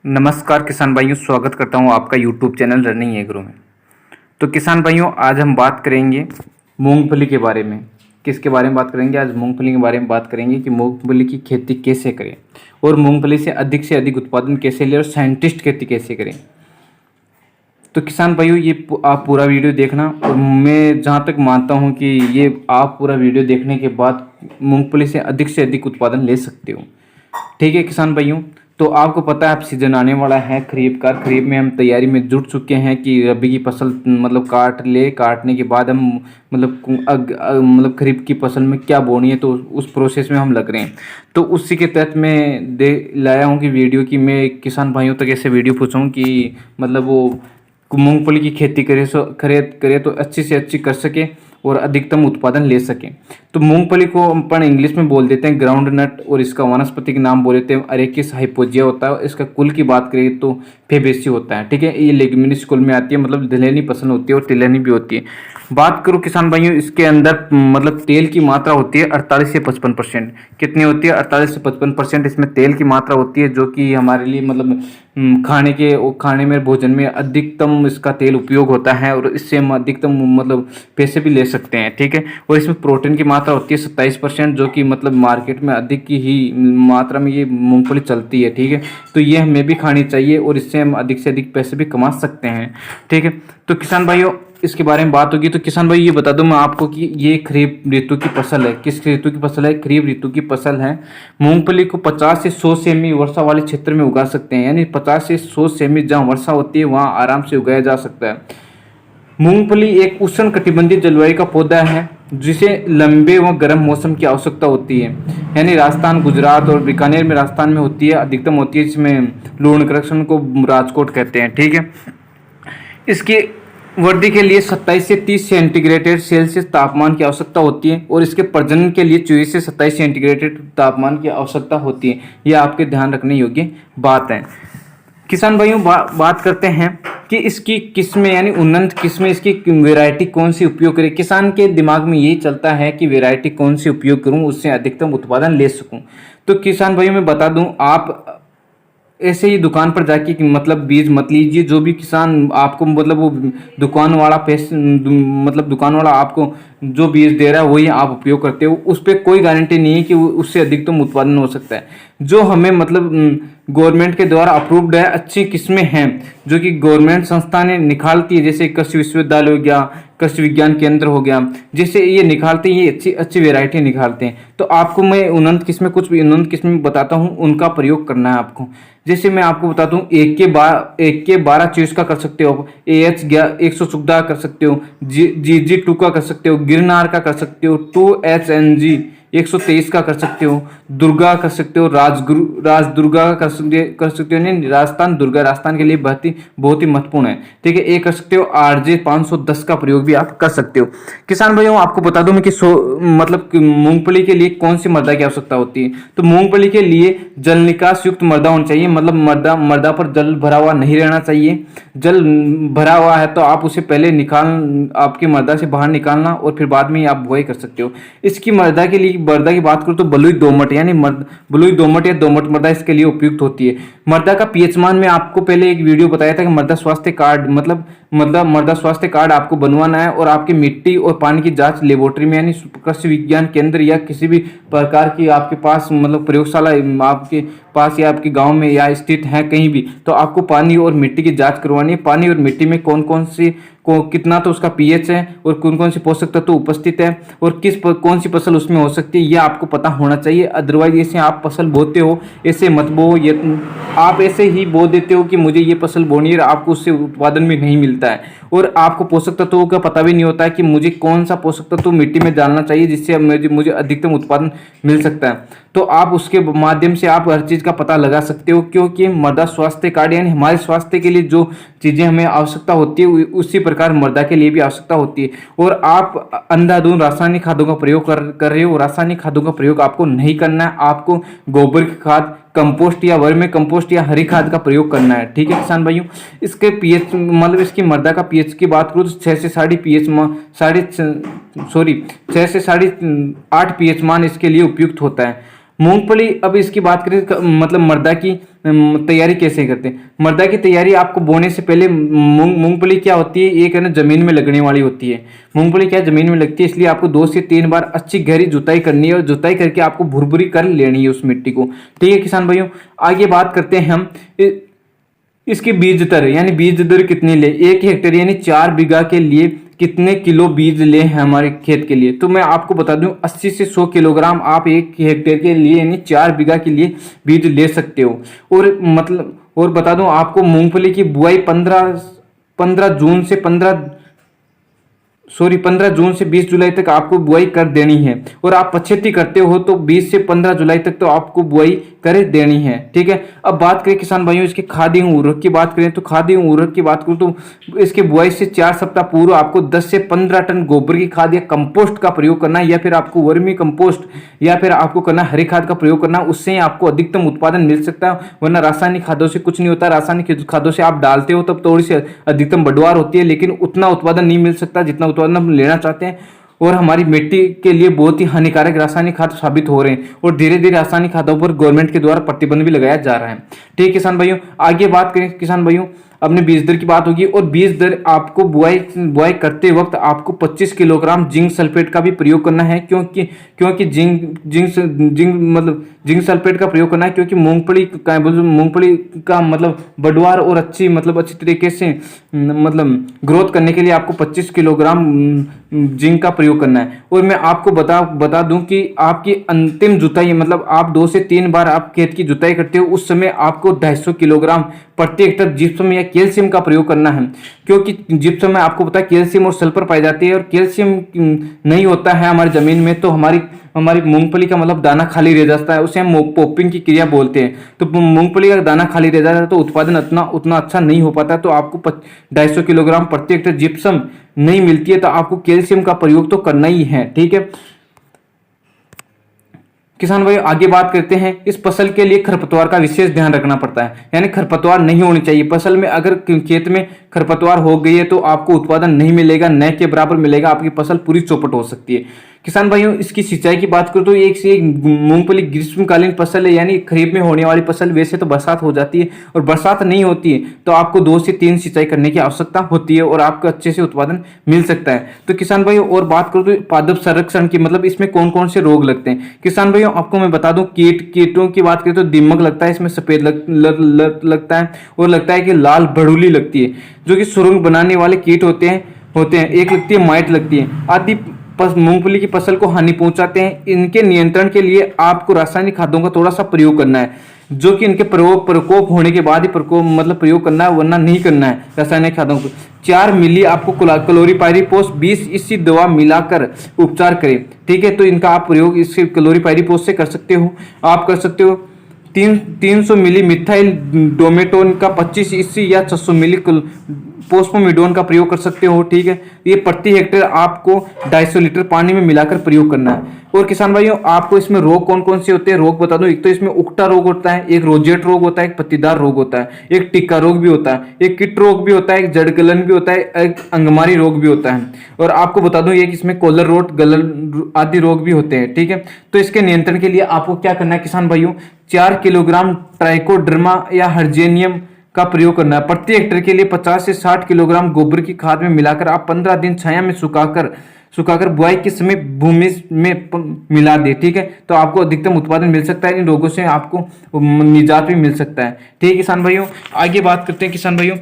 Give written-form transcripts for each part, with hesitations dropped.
नमस्कार किसान भाइयों, स्वागत करता हूं आपका यूट्यूब चैनल रनिंग एग्रो में। तो किसान भाइयों, आज हम बात करेंगे मूंगफली के बारे में। किसके बारे में बात करेंगे? आज मूंगफली के बारे में बात करेंगे कि मूंगफली की खेती कैसे करें और मूंगफली से अधिक उत्पादन कैसे लें और साइंटिस्ट खेती कैसे करें। तो किसान भाइयों, ये आप पूरा वीडियो देखना और मैं जहाँ तक मानता हूँ कि ये आप पूरा वीडियो देखने के बाद मूंगफली से अधिक उत्पादन ले सकते हो। ठीक है किसान भाइयों, तो आपको पता है अब सीजन आने वाला है खरीफ का। खरीफ में हम तैयारी में जुट चुके हैं कि रबी की फसल मतलब काटने के बाद हम मतलब खरीफ की फसल में क्या बोनी है, तो उस प्रोसेस में हम लग रहे हैं। तो उसी के तहत मैं लाया हूँ कि वीडियो की मैं किसान भाइयों तक ऐसे वीडियो पूछूँ कि मतलब वो मूंगफली की खेती करे तो अच्छी से अच्छी कर सके और अधिकतम उत्पादन ले सकें। तो मूंगफली को अपन इंग्लिश में बोल देते हैं ग्राउंड नट और इसका वनस्पतिक नाम बोल देते हैं अरेकिस हाइपोजिया होता है। इसका कुल की बात करें तो फेबेसी होता है। ठीक है, ये लेग्यूमिनस कुल में आती है, मतलब दलहनी पसंद होती है और तिलहनी भी होती है। बात करूँ किसान भाइयों, इसके अंदर मतलब तेल की मात्रा होती है 48 से 55%। कितनी होती है? 48 से 55% इसमें तेल की मात्रा होती है, जो कि हमारे लिए मतलब खाने में भोजन में अधिकतम इसका तेल उपयोग होता है और इससे हम अधिकतम मतलब पैसे भी ले सकते हैं। ठीक है, और इसमें प्रोटीन की मात्रा होती है 27%, जो कि मतलब मार्केट में अधिक की ही मात्रा में ये मूंगफली चलती है। ठीक है, तो ये हमें भी खानी चाहिए और इससे हम अधिक से अधिक पैसे भी कमा सकते हैं। ठीक है, तो किसान भाइयों इसके बारे में बात होगी। तो किसान भाई ये बता दूं मैं आपको कि ये खरीफ ऋतु की फसल है। किस ऋतु की फसल है? खरीफ ऋतु की फसल है। मूंगफली को 50 से 100 सेमी वर्षा वाले क्षेत्र में उगा सकते हैं, यानी 50 से 100 सेमी जहाँ वर्षा होती है वहाँ आराम से उगाया जा सकता है। मूंगफली एक उष्ण कटिबंधीय जलवायु का पौधा है जिसे लंबे व गर्म मौसम की आवश्यकता होती है, यानी राजस्थान, गुजरात और बीकानेर में राजस्थान में होती है, अधिकतम होती है। इसमें लूणकरण को राजकोट कहते हैं। ठीक है, इसकी वृद्धि के लिए 27 से 30 सेंटीग्रेड सेल्सियस तापमान की आवश्यकता होती है और इसके प्रजनन के लिए 24 से 27 सेंटीग्रेड तापमान की आवश्यकता होती है। यह आपके ध्यान रखने योग्य बात है। किसान भाइयों बात करते हैं कि इसकी किस्में यानी उन्नत किस्में, इसकी वैरायटी कौन सी उपयोग करें। किसान के दिमाग में यही चलता है कि वैरायटी कौन सी उपयोग करूं उससे अधिकतम उत्पादन ले सकूं। तो किसान भाइयों मैं बता दूं, आप ऐसे ही दुकान पर जाके मतलब बीज मत लीजिए। जो भी किसान आपको मतलब वो दुकान वाला मतलब दुकान वाला आपको जो बीज दे रहा है वही आप उपयोग करते हो, उस पर कोई गारंटी नहीं है कि उससे अधिकतम उत्पादन हो सकता है। जो हमें मतलब गवर्नमेंट के द्वारा अप्रूव्ड है, अच्छी किस्में हैं जो कि गवर्नमेंट संस्था ने निकालती है, जैसे कृषि विश्वविद्यालय हो गया, कृषि विज्ञान केंद्र हो गया, जैसे ये निकालते हैं, ये अच्छी वेराइटी निकालते हैं। तो आपको मैं उन्नत किस्में कुछ भी उन्नत किस्में बताता हूँ, उनका प्रयोग करना है आपको। जैसे मैं आपको बताता हूँ, एक के 12 चीज का कर सकते हो, AH 114 कर सकते हो, GG2 का कर सकते हो, गिरनार का कर सकते हो, 2HNG 123 का कर सकते हो, दुर्गा कर सकते हो, राज दुर्गा का कर सकते हो। नहीं, राजस्थान दुर्गा राजस्थान के लिए बहुत ही महत्वपूर्ण है। ठीक है, ये कर सकते हो। RJ 510 का प्रयोग भी आप कर सकते हो। किसान भाइयों आपको बता दूं मैं कि मतलब मूंगफली के लिए कौन सी मृदा की आवश्यकता होती है। तो मूंगफली के लिए जल निकास युक्त मृदा होनी चाहिए, मतलब मृदा पर जल भरा हुआ नहीं रहना चाहिए। जल भरा हुआ है तो आप उसे पहले आपकी मृदा से बाहर निकालना और फिर बाद में ही आप बुआई कर सकते हो। इसकी मृदा की बात करूं तो बलुई दोमट यानी बलुई दोमट या दोमट मृदा इसके लिए उपयुक्त होती है। मृदा का पीएच मान में आपको पहले एक वीडियो बताया था कि मृदा स्वास्थ्य कार्ड मतलब मृदा स्वास्थ्य कार्ड आपको बनवाना है और आपकी मिट्टी और पानी की जांच लेबोरेटरी में यानी कृषि विज्ञान केंद्र या किसी भी प्रकार की आपके पास मतलब प्रयोगशाला आपके पास या आपके गांव में या स्थित है कहीं भी, तो आपको पानी और मिट्टी की जांच करवानी है। पानी और मिट्टी में कितना तो उसका पीएच है और कौन कौन से पोषक तत्व उपस्थित है और कौन सी फसल उसमें हो सकती है, यह आपको पता होना चाहिए। अदरवाइज ऐसे आप फसल बोते हो, ऐसे मत बो, ये आप ऐसे ही बो देते हो कि मुझे ये फसल बोनी है, आपको उससे उत्पादन भी नहीं मिलता है और आपको पोषक तत्वों का पता भी नहीं होता है कि मुझे कौन सा पोषक तत्व मिट्टी में डालना चाहिए जिससे मुझे अधिकतम उत्पादन मिल सकता है। तो आप उसके माध्यम से आप हर चीज़ का पता लगा सकते हो, क्योंकि मृदा स्वास्थ्य कार्ड यानी हमारे स्वास्थ्य के लिए जो चीज़ें हमें आवश्यकता होती है उसी प्रकार मृदा के लिए भी आवश्यकता होती है। और आप अंधाधुंध रासायनिक खादों का प्रयोग कर रहे हो। रासायनिक खादों का प्रयोग आपको नहीं करना है, आपको गोबर की खाद, कंपोस्ट या वर्मी कंपोस्ट या हरी खाद का प्रयोग करना है। ठीक है किसान भाइयों, इसके पीएच मतलब इसकी मृदा का पीएच की बात करूँ तो 6 से 8.5 पीएच मान इसके लिए उपयुक्त होता है। मूंगफली, अब इसकी बात करें मतलब मर्दा की तैयारी कैसे करते हैं। मर्दा की तैयारी आपको बोने से पहले मूंगफली क्या होती है, एक है ना जमीन में लगने वाली होती है। मूंगफली क्या जमीन में लगती है, इसलिए आपको 2 से 3 बार अच्छी गहरी जुताई करनी है और जुताई करके आपको भुरभुरी कर लेनी है उस मिट्टी को। ठीक है किसान भाइयों, आगे बात करते हैं हम इसकी बीज दर, यानी बीज दर कितनी ले, 1 हेक्टेयर यानी 4 बीघा के लिए कितने किलो बीज ले हैं हमारे खेत के लिए। तो मैं आपको बता दूं 80 से 100 किलोग्राम आप 1 हेक्टेयर के लिए यानी 4 बीघा के लिए बीज ले सकते हो। और मतलब और बता दूं आपको मूंगफली की बुआई 15 जून से 15 जून से 20 जुलाई तक आपको बुआई कर देनी है। और आप पछेती करते हो तो 20 से 15 जुलाई तक तो आपको बुआई कर देनी है। ठीक है, अब बात करें किसान भाइयों इसके खाद एवं उर्वरक की बात करें तो खाद एवं उर्वरक की बात करूं तो इसके बुआई से 4 सप्ताह पूर्व आपको 10 से 15 टन गोबर की खाद या कंपोस्ट का प्रयोग करना है, या फिर आपको वर्मी कंपोस्ट या फिर आपको करना हरी खाद का प्रयोग करना, उससे ही आपको अधिकतम उत्पादन मिल सकता है। वरना रासायनिक खादों से कुछ नहीं होता। रासायनिक खादों से आप डालते हो तब थोड़ी सी अधिकतम बढ़वार होती है, लेकिन उतना उत्पादन नहीं मिल सकता जितना उत्पादन हम लेना चाहते हैं। और हमारी मिट्टी के लिए बहुत ही हानिकारक रासायनिक खाद साबित हो रहे हैं और धीरे धीरे रासायनिक खादों पर गवर्नमेंट के द्वारा प्रतिबंध भी लगाया जा रहा है। ठीक है किसान भाइयों, आगे बात करें किसान भाइयों, अपने बीज दर की बात होगी। और बीज दर आपको बुआई करते वक्त आपको 25 किलोग्राम जिंक सल्फेट का भी प्रयोग करना है, क्योंकि जिंक सल्फेट का प्रयोग करना है, क्योंकि मूंगफली का मतलब बढ़वार और अच्छी तरीके से ग्रोथ करने के लिए आपको 25 किलोग्राम जिंक का प्रयोग करना है। और मैं आपको बता दूं कि आपकी अंतिम जुताई मतलब आप 2 से 3 बार आप खेत की जुताई करते हो, उस समय आपको 250 किलोग्राम प्रति हेक्टर जिप्सम या कैल्शियम का प्रयोग करना है। क्योंकि जिप्सम में आपको पता है कैल्शियम और सल्फर पाई जाती है, और कैल्शियम नहीं होता है हमारी जमीन में तो हमारी मूंगफली का मतलब दाना खाली रह जाता है, उसे हम पॉपिंग की क्रिया बोलते हैं। तो मूंगफली का दाना खाली रह जाता है तो उत्पादन उतना अच्छा नहीं हो पाता। तो आपको 250 किलोग्राम प्रति हेक्टर जिप्सम नहीं मिलती है तो आपको कैल्शियम का प्रयोग तो करना ही है। ठीक है किसान भाई, आगे बात करते हैं। इस फसल के लिए खरपतवार का विशेष ध्यान रखना पड़ता है, यानी खरपतवार नहीं होनी चाहिए फसल में। अगर खेत में खरपतवार हो गई है तो आपको उत्पादन नहीं मिलेगा, न के बराबर मिलेगा, आपकी फसल पूरी चौपट हो सकती है। किसान भाइयों, इसकी सिंचाई की बात करूं तो एक से एक मूंगफली ग्रीष्मकालीन फसल है, यानी खरीफ में होने वाली फसल। वैसे तो बरसात हो जाती है और बरसात नहीं होती है तो आपको 2 से 3 सिंचाई करने की आवश्यकता होती है और आपको अच्छे से उत्पादन मिल सकता है। तो किसान भाइयों और बात करूं तो पादप संरक्षण की, मतलब इसमें कौन कौन से रोग लगते हैं। किसान भाइयों आपको मैं बता दूं, कीटों की बात करें तो दीमक लगता है, इसमें सफेद लगता है, और लगता है कि लाल भड़ूली लगती है, जो कि सुरंग बनाने वाले कीट होते हैं। एक लगती है माइट लगती है, आदि मूंगफली की फसल को हानि पहुंचाते हैं। इनके नियंत्रण के लिए आपको रासायनिक खादों का थोड़ा सा प्रयोग करना है, जो कि इनके प्रकोप होने के बाद ही प्रयोग करना है, वरना नहीं करना है रासायनिक खादों को। 4 मिली आपको क्लोरीपाइरीफॉस 20 इसी दवा मिलाकर उपचार करें। ठीक है, तो इनका आप प्रयोग इससे क्लोरीपाइरीफॉस से कर सकते हो। आप कर सकते हो 300 मिली मिथाइल डोमेटोन का 25 इसी या 600 मिली पोस्पोमिडोन का प्रयोग कर सकते हो। ठीक है, ये प्रति हेक्टेयर आपको 250 लीटर पानी में मिलाकर प्रयोग करना है। और किसान भाइयों आपको इसमें रोग कौन कौन से होते हैं, रोग बता दो। एक तो इसमें उकटा रोग होता है, एक रोजेट रोग होता है, एक पत्तीदार रोग होता है, एक टिक्का रोग भी होता है, एक कीट रोग भी होता है, एक जड़ गलन भी होता है, एक अंगमारी रोग भी होता है। और आपको बता दूं एक इसमें कॉलर रोट गलन आदि रोग भी होते हैं। ठीक है, तो इसके नियंत्रण के लिए आपको क्या करना है किसान भाइयों, 4 किलोग्राम ट्राइकोडर्मा या हर्जेनियम का प्रयोग करना है। प्रति हेक्टेयर के लिए 50 से 60 किलोग्राम गोबर की खाद में मिलाकर आप 15 दिन छाया में सुखाकर बुआई के समय भूमि में मिला दे। ठीक है, तो आपको अधिकतम उत्पादन मिल सकता है, इन रोगों से आपको निजात भी मिल सकता है। ठीक है किसान भाइयों, आगे बात करते हैं किसान भाइयों।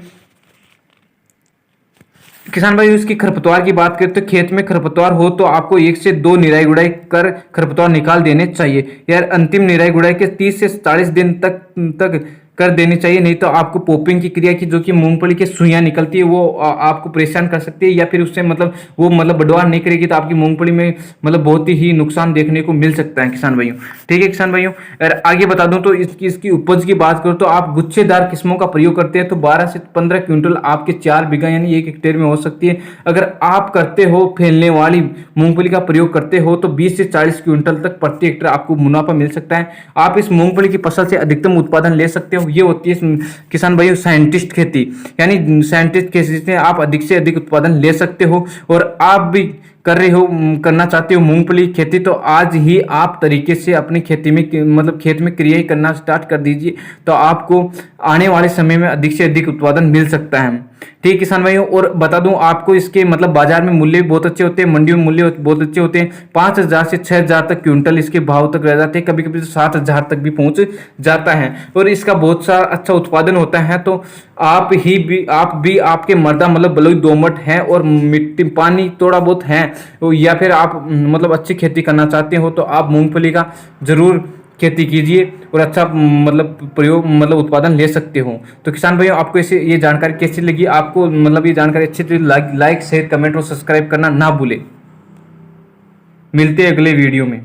इसकी खरपतवार की बात करें तो खेत में खरपतवार हो तो आपको 1 से 2 निराई गुड़ाई कर खरपतवार निकाल देने चाहिए। यार अंतिम निराई गुड़ाई के 30 से 40 दिन तक कर देनी चाहिए, नहीं तो आपको पॉपिंग की क्रिया की जो कि मूंगफली की सुइयां निकलती है वो आपको परेशान कर सकती है, या फिर उससे वो बढ़वार नहीं करेगी तो आपकी मूंगफली में बहुत ही नुकसान देखने को मिल सकता है किसान भाइयों। ठीक है किसान भाइयों, और आगे बता दूं तो इसकी उपज की बात करो तो आप गुच्छेदार किस्मों का प्रयोग करते हैं तो 12 से 15 क्विंटल आपके 4 बीघा यानी 1 हेक्टेयर में हो सकती है। अगर आप करते हो फैलने वाली मूंगफली का प्रयोग करते हो तो 20 से 40 क्विंटल तक प्रति हेक्टेयर आपको मुनाफा मिल सकता है। आप इस मूंगफली की फसल से अधिकतम उत्पादन ले सकते हो। ये होती है किसान भाइयों साइंटिस्ट खेती, यानी साइंटिस्ट खेती से आप अधिक से अधिक उत्पादन ले सकते हो। और आप भी कर रहे हो, करना चाहते हो मूंगफली की खेती, तो आज ही आप तरीके से अपनी खेती में मतलब खेत में क्रिया करना स्टार्ट कर दीजिए, तो आपको आने वाले समय में अधिक से अधिक उत्पादन मिल सकता है। ठीक किसान भाइयों, और बता दूं आपको इसके मतलब बाजार में मूल्य भी बहुत अच्छे होते हैं, मंडियों में मूल्य बहुत अच्छे होते हैं। 5,000 से 6,000 तक क्विंटल इसके भाव तक रह जाते हैं, कभी कभी तो 7,000 तक भी पहुंच जाता है, और इसका बहुत सा अच्छा उत्पादन होता है। तो आप भी आपके मृदा मतलब बलुई दोमट है और मिट्टी पानी थोड़ा बहुत है, या फिर आप मतलब अच्छी खेती करना चाहते हो, तो आप मूंगफली का जरूर खेती कीजिए और अच्छा मतलब प्रयोग मतलब उत्पादन ले सकते हो। तो किसान भाइयों, आपको इसे ये जानकारी कैसी लगी, आपको मतलब ये जानकारी अच्छी लगी, लाइक शेयर कमेंट और सब्सक्राइब करना ना भूले। मिलते हैं अगले वीडियो में।